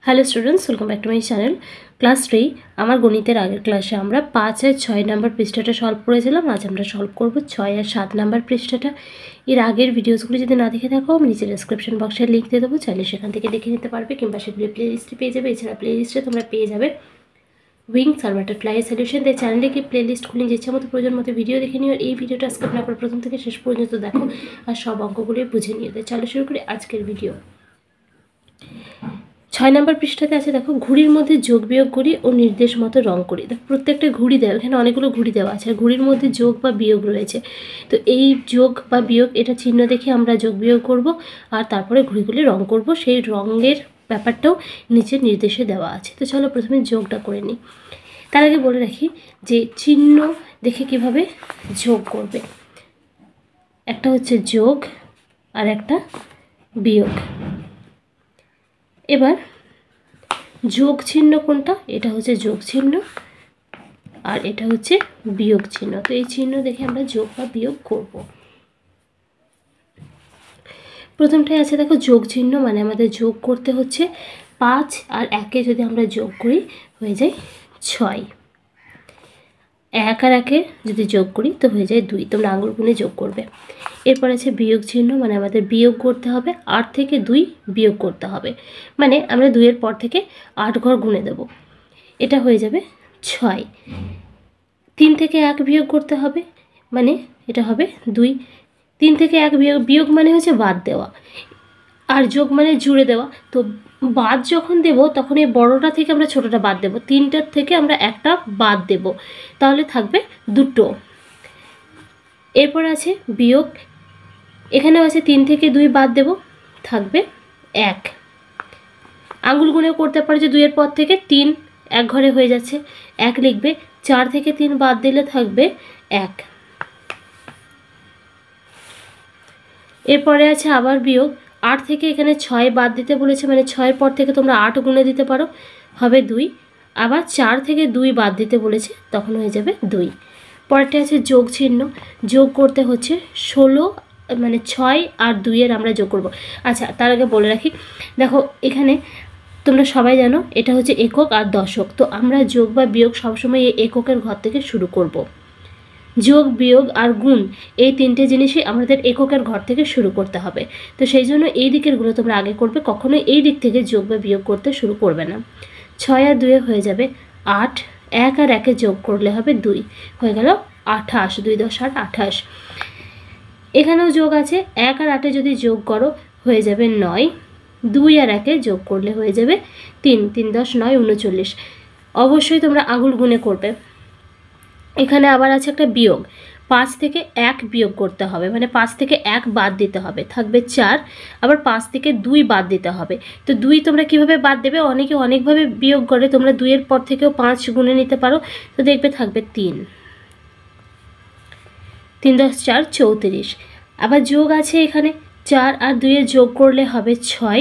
Hello students, welcome back to my channel. Class 3 আমার গণিতের আগের ক্লাসে আমরা 5 আর 6 নাম্বার পৃষ্ঠাটা সলভ করেছিলাম। আজ আমরা সলভ করব 6 আর 7 নাম্বার পৃষ্ঠাটা। এর আগের ভিডিওসগুলো যদি না দেখে থাকো, আমি নিচে ডেসক্রিপশন বক্সে লিঙ্ক দিয়ে দেবো, চাইলে সেখান থেকে দেখে নিতে পারবে, কিংবা সেগুলি প্লে লিস্টে পেয়ে যাবে। এছাড়া প্লে লিস্টে তোমরা পেয়ে যাবে উইংস আর বাটারফ্লাই সলিউশন। তাই চ্যানেলে কি প্লে লিস্ট খুলে যে ইচ্ছা মতো প্রয়োজন মতো ভিডিও দেখে নিও। এই ভিডিওটা স্কিপ না করে প্রথম থেকে শেষ পর্যন্ত দেখো আর সব অঙ্কগুলোই বুঝে নিও। তাই চলো শুরু করি আজকের ভিডিও। 6 নম্বর পৃষ্ঠাতে আছে, দেখো ঘুড়ির মধ্যে যোগ বিয়োগ করি ও নির্দেশ মতো রং করি। দেখো প্রত্যেকটা ঘুড়ি দেওয়া, এখানে অনেকগুলো ঘুড়ি দেওয়া আছে, ঘুড়ির মধ্যে যোগ বা বিয়োগ রয়েছে। তো এই যোগ বা বিয়োগ এটা চিহ্ন দেখে আমরা যোগ বিয়োগ করব, আর তারপরে ঘুড়িগুলি রং করব। সেই রঙের ব্যাপারটাও নিচের নির্দেশে দেওয়া আছে। তো চলো প্রথমে যোগটা করে নিই। তার আগে বলে রাখি যে চিহ্ন দেখে কিভাবে যোগ করবে। একটা হচ্ছে যোগ আর একটা বিয়োগ। এবার যোগ চিহ্ন কোনটা? এটা হচ্ছে যোগ চিহ্ন, আর এটা হচ্ছে বিয়োগ চিহ্ন। তো এই চিহ্ন দেখে আমরা যোগ বা বিয়োগ করব। প্রথমটাই আছে দেখো যোগ চিহ্ন, মানে আমাদের যোগ করতে হচ্ছে 5 আর 1-এ যদি আমরা যোগ করি হয়ে যায় 6। 1 আর 1-এ যদি যোগ করি তো হয়ে যায় 2। তোমরা আঙুল গুনে যোগ করবে। এরপর আছে বিয়োগ চিহ্ন, মানে আমাদের বিয়োগ করতে হবে, 8 থেকে 2 বিয়োগ করতে হবে, মানে আমরা 2-এর পর থেকে 8 ঘর গুনে দেব, এটা হয়ে যাবে 6। 3 থেকে 1 বিয়োগ করতে হবে, মানে এটা হবে 2। 3 থেকে 1 বিয়োগ মানে হচ্ছে বাদ দেওয়া, আর যোগ মানে জুড়ে দেওয়া। তো বাদ যখন দেব তখন এই বড়টা থেকে আমরা ছোটটা বাদ দেব, 3টার থেকে আমরা একটা বাদ দেব, তাহলে থাকবে 2। এরপর আছে বিয়োগ, এখানেও আছে 3 থেকে 2 বাদ দেব, থাকবে 1। আঙুল গুনে করতে পারো যে 2-এর পর থেকে 3 এক ঘরে হয়ে যাচ্ছে, 1 লিখবে। 4 থেকে 3 বাদ দিলে থাকবে 1। এরপরে আছে আবার বিয়োগ, 8 থেকে এখানে 6 বাদ দিতে বলেছে, মানে 6-এর পর থেকে তোমরা 8 গুনে দিতে পারো, হবে 2। আবার 4 থেকে 2 বাদ দিতে বলেছে, তখন হয়ে যাবে 2। পরেরটা আছে যোগ চিহ্ন, যোগ করতে হচ্ছে 16, মানে 6 আর 2-এর আমরা যোগ করব। আচ্ছা, তার আগে বলে রাখি, দেখো এখানে তোমরা সবাই জানো এটা হচ্ছে একক আর দশক। তো আমরা যোগ বা বিয়োগ সবসময় এই এককের ঘর থেকে শুরু করব। যোগ বিয়োগ আর গুণ এই 3টে জিনিসই আমাদের এককের ঘর থেকে শুরু করতে হবে। তো সেই জন্য এই দিকেরগুলো তোমরা আগে করবে, কখনোই এই দিক থেকে যোগ বা বিয়োগ করতে শুরু করবে না। 6 আর 2-এ হয়ে যাবে 8, 1 আর 1-এ যোগ করলে হবে 2, হয়ে গেল 28। 2 10 8, 28। এখানেও যোগ আছে, 1 আর 8-এ যদি যোগ করো হয়ে যাবে 9, 2 আর 1-এ যোগ করলে হয়ে যাবে 3, 3 10 9 39। অবশ্যই তোমরা আঙুল গুনে করবে। এখানে আবার আছে একটা বিয়োগ, 5 থেকে 1 বিয়োগ করতে হবে, মানে 5 থেকে 1 বাদ দিতে হবে, থাকবে 4। আবার 5 থেকে 2 বাদ দিতে হবে। তো 2 তোমরা কিভাবে বাদ দেবে? অনেকে অনেকভাবে বিয়োগ করে, তোমরা 2-এর পর থেকেও 5 গুনে নিতে পারো। তো দেখবে থাকবে 3, 3 10 4 34। আবার যোগ আছে এখানে, 4 আর 2-এ যোগ করলে হবে 6,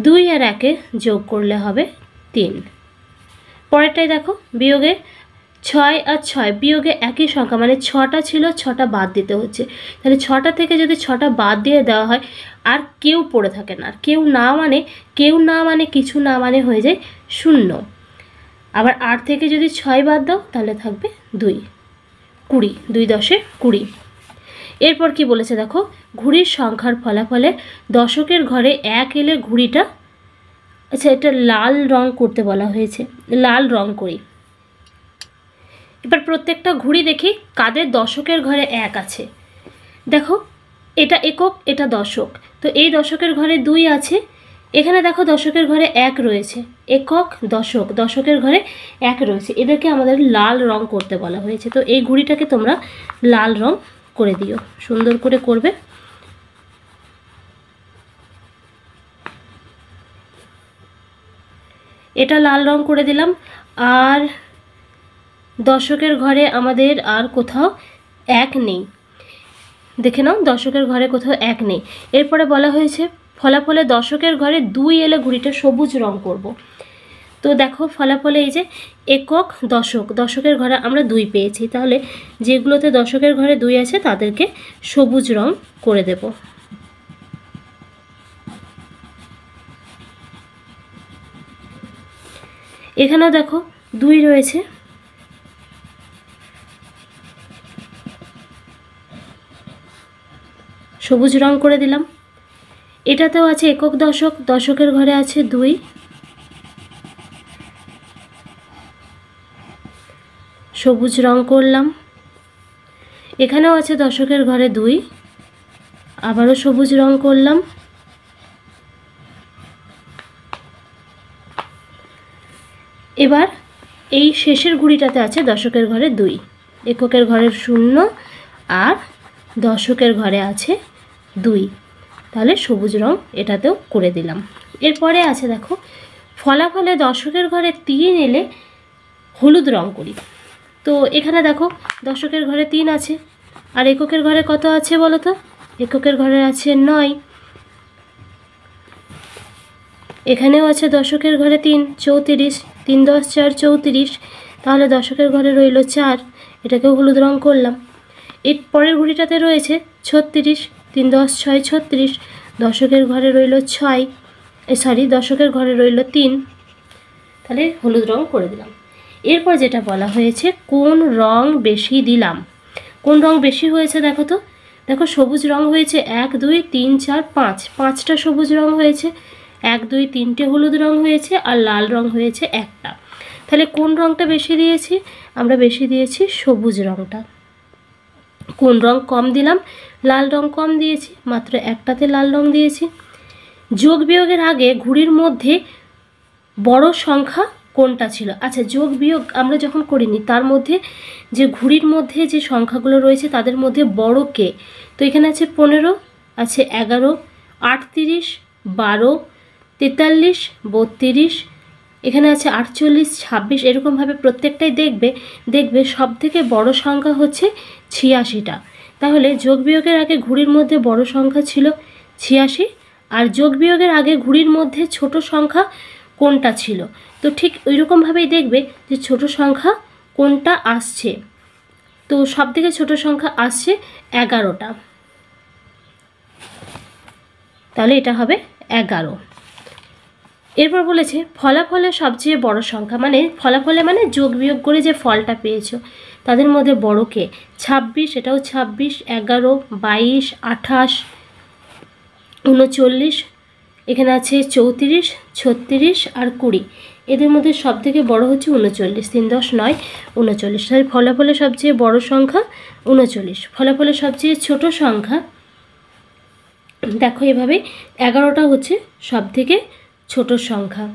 2 আর 1-এ যোগ করলে হবে 3। পরেরটাই দেখো বিয়োগে, 6 আর 6 বিয়োগে একই সংখ্যা, মানে 6টা ছিল, 6টা বাদ দিতে হচ্ছে। তাহলে 6টা থেকে যদি 6টা বাদ দিয়ে দেওয়া হয়, আর কেউ পড়ে থাকে না। আর কেউ না মানে কিছু না মানে হয়ে যায় 0। আবার 8 থেকে যদি 6 বাদ দাও তাহলে থাকবে 2, 20। 2 10 20। এরপর কি বলেছে দেখো, ঘুড়ির সংখ্যার ফলাফলে দশকের ঘরে 1 এলে ঘুড়িটা, আচ্ছা এটা লাল রং করতে বলা হয়েছে, লাল রং করি। এবার প্রত্যেকটা ঘুড়ি দেখি কাদের দশকের ঘরে 1 আছে। দেখো এটা একক, এটা দশক, তো এই দশকের ঘরে 2 আছে। এখানে দেখো দশকের ঘরে 1 রয়েছে, একক দশক, দশকের ঘরে 1 রয়েছে, এদেরকে আমাদের লাল রং করতে বলা হয়েছে। তো এই ঘুড়িটাকে তোমরা লাল রং করে দিও, সুন্দর করে করবে। এটা লাল রং করে দিলাম। আর দশকের ঘরে আমাদের আর কোথাও 1 নেই, দেখে নাও দশকের ঘরে কোথাও 1 নেই। এরপরে বলা হয়েছে ফলাফলে দশকের ঘরে 2 এলে ঘুড়িটা সবুজ রং করব। তো দেখো ফলাফলে এই যে একক দশক, দশকের ঘরে আমরা 2 পেয়েছি, তাহলে যেগুলোতে দশকের ঘরে 2 আছে তাদেরকে সবুজ রং করে দেব। এখানেও দেখো 2 রয়েছে, সবুজ রং করে দিলাম। এটাতেও আছে একক দশক, দশকের ঘরে আছে 2, সবুজ রং করলাম। এখানেও আছে দশকের ঘরে 2, আবারও সবুজ রং করলাম। এবার এই শেষের ঘুড়িটাতে আছে দশকের ঘরে 2, এককের ঘরের 0 আর দশকের ঘরে আছে 2, তাহলে সবুজ রং এটাতেও করে দিলাম। এরপরে আছে দেখো ফলাফলে দশকের ঘরে 3 এলে হলুদ রং করি। তো এখানে দেখো দশকের ঘরে 3 আছে, আর এককের ঘরে কত আছে বলো তো? এককের ঘরে আছে 9, এখানেও আছে দশকের ঘরে 3, 34, 3 10 4 34, তাহলে দশকের ঘরে রইল 4, এটাকেও হলুদ রং করলাম। এর পরের ঘুড়িটাতে রয়েছে 36, 3 10 6 36, দশকের ঘরে রইল 6, দশকের ঘরে রইল 3, তাহলে হলুদ রং করে দিলাম। এরপর যেটা বলা হয়েছে কোন রং বেশি দিলাম, কোন রং বেশি হয়েছে দেখো তো। দেখো সবুজ রং হয়েছে 1 2 3 4 5, 5টা সবুজ রং হয়েছে, 1 2 3টে হলুদ রং হয়েছে, আর লাল রং হয়েছে 1টা। তাহলে কোন রংটা বেশি দিয়েছি? আমরা বেশি দিয়েছি সবুজ রংটা। কোন রং কম দিলাম? লাল রং কম দিয়েছি, মাত্র 1টাতে লাল রং দিয়েছি। যোগ বিয়োগের আগে ঘুড়ির মধ্যে বড় সংখ্যা কোনটা ছিল? আচ্ছা, যোগ বিয়োগ আমরা যখন করিনি, তার মধ্যে যে ঘুড়ির মধ্যে যে সংখ্যাগুলো রয়েছে তাদের মধ্যে বড় কে? তো এখানে আছে 15, আছে 11, 38, 12, 43, 32, এখানে আছে 48, 26, এরকমভাবে প্রত্যেকটাই দেখবে সব থেকে বড় সংখ্যা হচ্ছে 86টা। তাহলে যোগ বিয়োগের আগে ঘুড়ির মধ্যে বড় সংখ্যা ছিল 86, আর যোগ বিয়োগের আগে ঘুড়ির মধ্যে ছোট সংখ্যা কোনটা ছিল? তো ঠিক ওইরকমভাবেই দেখবে যে ছোট সংখ্যা কোনটা আসছে। তো সব থেকে ছোট সংখ্যা আসছে 11টা, তাহলে এটা হবে 11। এরপর বলেছে ফলাফলে সবচেয়ে বড় সংখ্যা, মানে ফলাফলে মানে যোগ বিয়োগ করে যে ফলটা পেয়েছো তাদের মধ্যে বড় কে? 26, এটাও 26, 11, 22, 28, 39, এখানে আছে 34, 36 আর 20, এদের মধ্যে সব থেকে বড় হচ্ছে 39, 3 10 9 39, তাই ফলাফলে সবচেয়ে বড় সংখ্যা 39। ফলাফলে সবচেয়ে ছোট সংখ্যা দেখো এভাবে 11টা হচ্ছে সব থেকে ছোট সংখ্যা।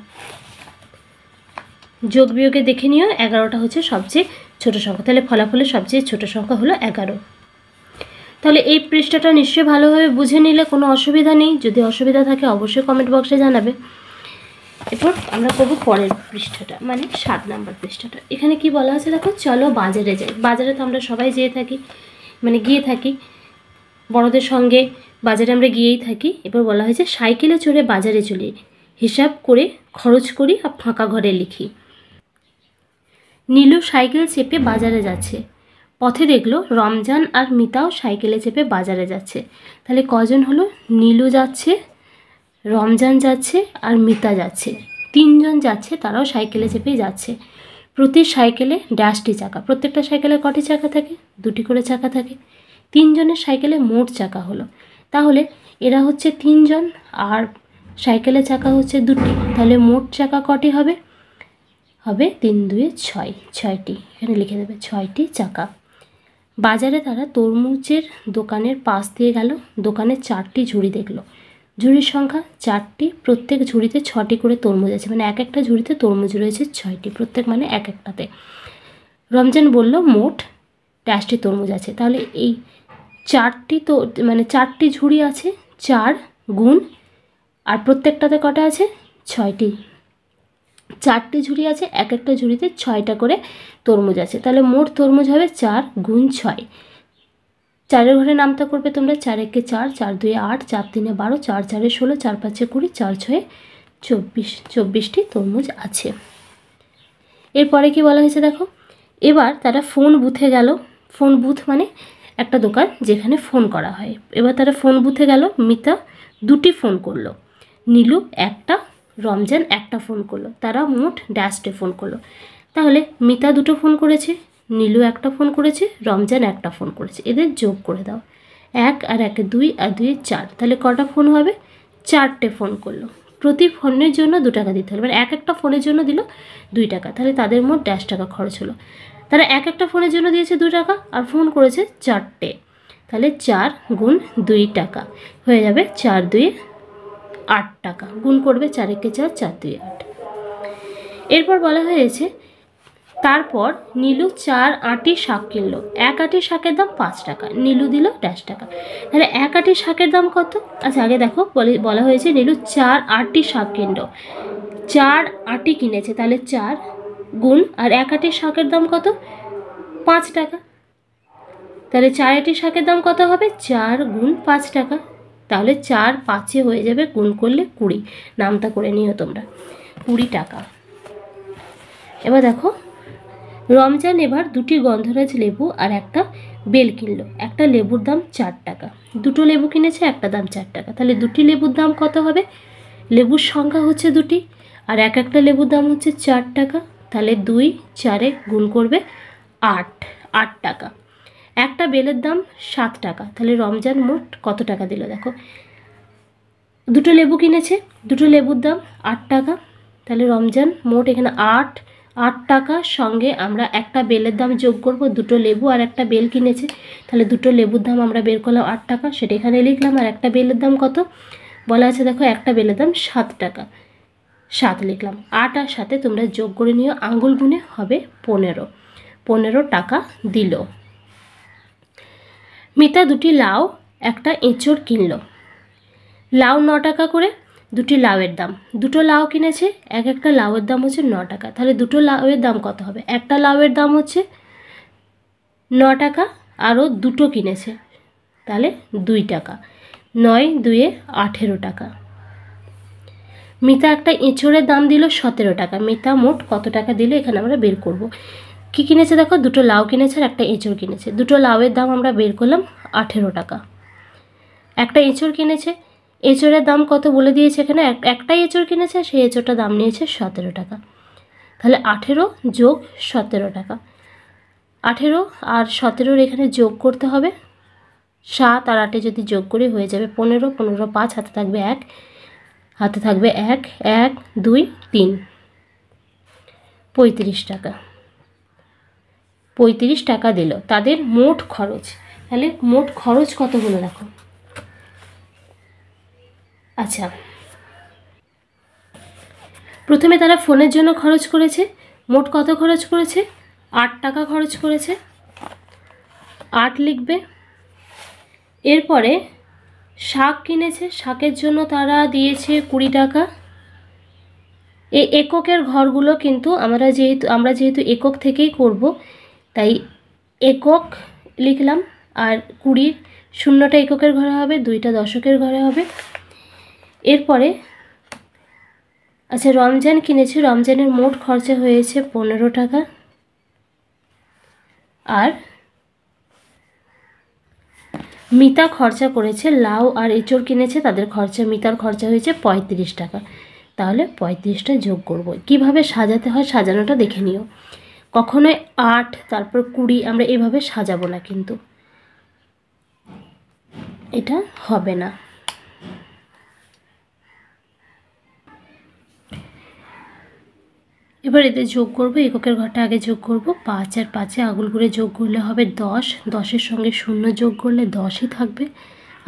যোগ বিয়োগে দেখে নিও 11টা হচ্ছে সবচেয়ে ছোট সংখ্যা, তাহলে ফলাফলে সবচেয়ে ছোট সংখ্যা হলো 11। তাহলে এই পৃষ্ঠাটা নিশ্চয়ই ভালোভাবে বুঝে নিলে কোনো অসুবিধা নেই। যদি অসুবিধা থাকে অবশ্যই কমেন্ট বক্সে জানাবে। এরপর আমরা করব পরের পৃষ্ঠাটা, মানে 7 নম্বর পৃষ্ঠাটা। এখানে কি বলা আছে দেখো, চলো বাজারে যাই। বাজারে তো আমরা সবাই গিয়ে থাকি, বড়দের সঙ্গে বাজারে আমরা গিয়েই থাকি। এবার বলা হয়েছে সাইকেলে চড়ে বাজারে চলি, হিসাব করে খরচ করি আর ফাঁকা ঘরে লিখি। নীলু সাইকেল চেপে বাজারে যাচ্ছে, পথে দেখলো রমজান আর মিতাও সাইকেলে চেপে বাজারে যাচ্ছে। তাহলে কজন হলো? নীলু যাচ্ছে, রমজান যাচ্ছে আর মিতা যাচ্ছে, 3 জন যাচ্ছে, তারাও সাইকেলে চেপেই যাচ্ছে। প্রতি সাইকেলে ড্যাশটি চাকা, প্রত্যেকটা সাইকেলে কটি চাকা থাকে? 2টি করে চাকা থাকে। 3 জনের সাইকেলে মোট চাকা হলো, তাহলে এরা হচ্ছে 3 জন আর সাইকেলের চাকা হচ্ছে 2টি, তাহলে মোট চাকা কটি হবে? 3 2 6, 6টি, এখানে লিখে দেবে 6টি চাকা। বাজারে তারা তরমুজের দোকানের পাশ দিয়ে গেল, দোকানে 4টি ঝুড়ি দেখলো, ঝুড়ির সংখ্যা 4টি, প্রত্যেক ঝুড়িতে 6টি করে তরমুজ আছে, মানে এক একটা ঝুড়িতে তরমুজ রয়েছে 6টি, প্রত্যেক মানে এক একটাতে। রমজান বলল মোট ড্যাশটি তরমুজ আছে, তাহলে এই 4টি তো মানে 4টি ঝুড়ি আছে, 4 গুণ আর প্রত্যেকটাতে কটা আছে? 6টি। 4টি ঝুড়ি আছে, এক একটা ঝুড়িতে 6টা করে তরমুজ আছে, তাহলে মোট তরমুজ হবে 4 গুণ 6। 4-এর ঘরে নামতা করবে তোমরা, 4 1 4, 4 2 8, 4 3 12, 4 4 16, 4 5 20, 4 6 24, 24টি তরমুজ আছে। এরপরে কি বলা হয়েছে দেখো, এবার তারা ফোন বুথে গেল। ফোন বুথ মানে একটা দোকান যেখানে ফোন করা হয়। এবার তারা ফোন বুথে গেল, মিতা 2টি ফোন করলো, নীলু একটা রমজান একটা ফোন করলো, তারা মোট ড্যাশটে ফোন করলো। তাহলে মিতা 2টো ফোন করেছে, নীলু একটা ফোন করেছে, রমজান একটা ফোন করেছে। এদের যোগ করে দাও, 1 আর 1 2 আর 2 4, তাহলে কটা ফোন হবে? 4টে ফোন করলো। প্রতি ফোনের জন্য 2 টাকা দিতে হলো, মানে এক একটা ফোনের জন্য দিল 2 টাকা, তাহলে তাদের মোট ড্যাশ টাকা খরচ হলো। তারা এক একটা ফোনের জন্য দিয়েছে 2 টাকা আর ফোন করেছে 4টে, তাহলে 4 গুণ 2 টাকা হয়ে যাবে 4 2 8 টাকা। গুণ করবে 4 একে 4, 4 2 8। এরপর বলা হয়েছে তারপর নীলু 4 আঁটি শাক কিনলো। 1 আঁটি শাকের দাম 5 টাকা, নীলু দিল ড্যাশ টাকা। তাহলে 1 আঁটি শাকের দাম কত? আচ্ছা আগে দেখো, বলা হয়েছে নীলু 4 আঁটি শাক কিনলো, 4 আঁটি কিনেছে, তাহলে 4 গুণ, আর 1 আঁটি শাকের দাম কত? 5 টাকা। তাহলে 4 আঁটি শাকের দাম কত হবে? 4 গুণ 5 টাকা। তাহলে 4 5-এ হয়ে যাবে, গুণ করলে 20, নামটা করে নিও তোমরা, 20 টাকা। এবার দেখো রমজান এবার 2টি গন্ধরাজ লেবু আর একটা বেল কিনলো। একটা লেবুর দাম 4 টাকা, 2টো লেবু কিনেছে, একটা দাম 4 টাকা। তাহলে 2টি লেবুর দাম কত হবে? লেবুর সংখ্যা হচ্ছে 2টি আর এক একটা লেবুর দাম হচ্ছে 4 টাকা, তাহলে 2 4-এ গুণ করবে 8 টাকা। একটা বেলের দাম 7 টাকা, তাহলে রমজান মোট কত টাকা দিল? দেখো 2টো লেবু কিনেছে, 2টো লেবুর দাম 8 টাকা, তাহলে রমজান মোট এখানে 8 টাকা, সঙ্গে আমরা একটা বেলের দাম যোগ করব, 2টো লেবু আর একটা বেল কিনেছে, তাহলে 2টো লেবুর দাম আমরা বের করলাম 8 টাকা, সেটা এখানে লিখলাম। আর একটা বেলের দাম কত বলা আছে? দেখো একটা বেলের দাম 7 টাকা, 7 লিখলাম। 8 আর 7-এ তোমরা যোগ করে নিও, আঙ্গুল গুনে হবে 15 টাকা দিল। মিতা 2টি লাউ একটা এঁচড় কিনলো। লাউ 9 টাকা করে, 2টি লাউয়ের দাম, 2টো লাউ কিনেছে, এক একটা লাউয়ের দাম হচ্ছে 9 টাকা, তাহলে 2টো লাউয়ের দাম কত হবে? একটা লাউয়ের দাম হচ্ছে 9 টাকা, আরও 2টো কিনেছে, তাহলে 2 টাকা, 9 2-এ 18 টাকা। মিতা একটা এঁচড়ের দাম দিল 17 টাকা, মিতা মোট কত টাকা দিল এখানে আমরা বের করব। কি কিনেছে? দেখো 2টো লাউ কিনেছে আর একটা এঁচড় কিনেছে, 2টো লাউয়ের দাম আমরা বের করলাম 18 টাকা। একটা এঁচড় কিনেছে, এঁচড়ের দাম কত বলে দিয়েছে এখানে, একটাই এঁচড় কিনেছে, সেই এঁচড়টার দাম নিয়েছে 17 টাকা, তাহলে 18 যোগ 17 টাকা। 18 আর 17-র এখানে যোগ করতে হবে, 7 আর 8-এ যদি যোগ করি হয়ে যাবে 15, 15 5, হাতে থাকবে 1, হাতে থাকবে 1 1 2 3, 35 টাকা। 35 টাকা দিল তাদের মোট খরচ। তাহলে মোট খরচ কত হলো দেখো। আচ্ছা, প্রথমে তারা ফোনের জন্য খরচ করেছে, মোট কত খরচ করেছে? 8 টাকা খরচ করেছে, 8 লিখবে। এরপরে শাক কিনেছে, শাকের জন্য তারা দিয়েছে 20 টাকা। এই এককের ঘরগুলো কিন্তু আমরা যেহেতু একক থেকেই করব, তাই একক লিখলাম, আর 20 0টা এককের ঘরে হবে, 2টা দশকের ঘরে হবে। এরপরে আচ্ছা, রমজান কিনেছে, রমজানের মোট খরচা হয়েছে 15 টাকা, আর মিতা খরচা করেছে, লাউ আর এঁচড় কিনেছে, তাদের খরচা, মিতার খরচা হয়েছে 35 টাকা। তাহলে 35টা যোগ করব। কিভাবে সাজাতে হয় সাজানোটা দেখে নিও, কখনোই 8 তারপর 20 আমরা এভাবে সাজাবো না, কিন্তু এটা হবে না। এবার এতে যোগ করব, এককের ঘরটা আগে যোগ করব, 5 আর 5-এ আঙুল করে যোগ করলে হবে 10, 10-এর সঙ্গে 0 যোগ করলে 10ই থাকবে,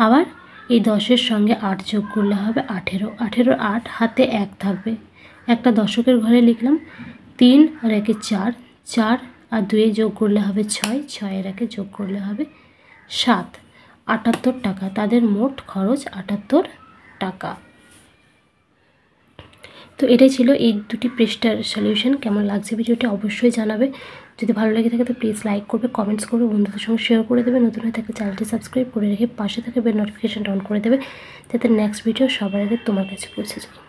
আবার এই 10-এর সঙ্গে 8 যোগ করলে হবে 18, 18 8, হাতে 1 থাকবে, একটা দশকের ঘরে লিখলাম, 3 আর 1-এ 4, 4 আর 2-এ যোগ করলে হবে 6, 6 আর 1-এ যোগ করলে হবে 7, 78 টাকা। তাদের মোট খরচ 78 টাকা। তো এটাই ছিল এই 2টি পৃষ্ঠার সলিউশন। কেমন লাগছে ভিডিওটি অবশ্যই জানাবে, যদি ভালো লেগে থাকে তো প্লিজ লাইক করবে, কমেন্টস করবে, বন্ধুদের সঙ্গে শেয়ার করে দেবে, নতুন হয়ে থাকলে চ্যানেলটি সাবস্ক্রাইব করে রেখে পাশে থাকা বেল নোটিফিকেশনটা অন করে দেবে, যাতে নেক্সট ভিডিও সবার আগে তোমার কাছে পৌঁছে যায়।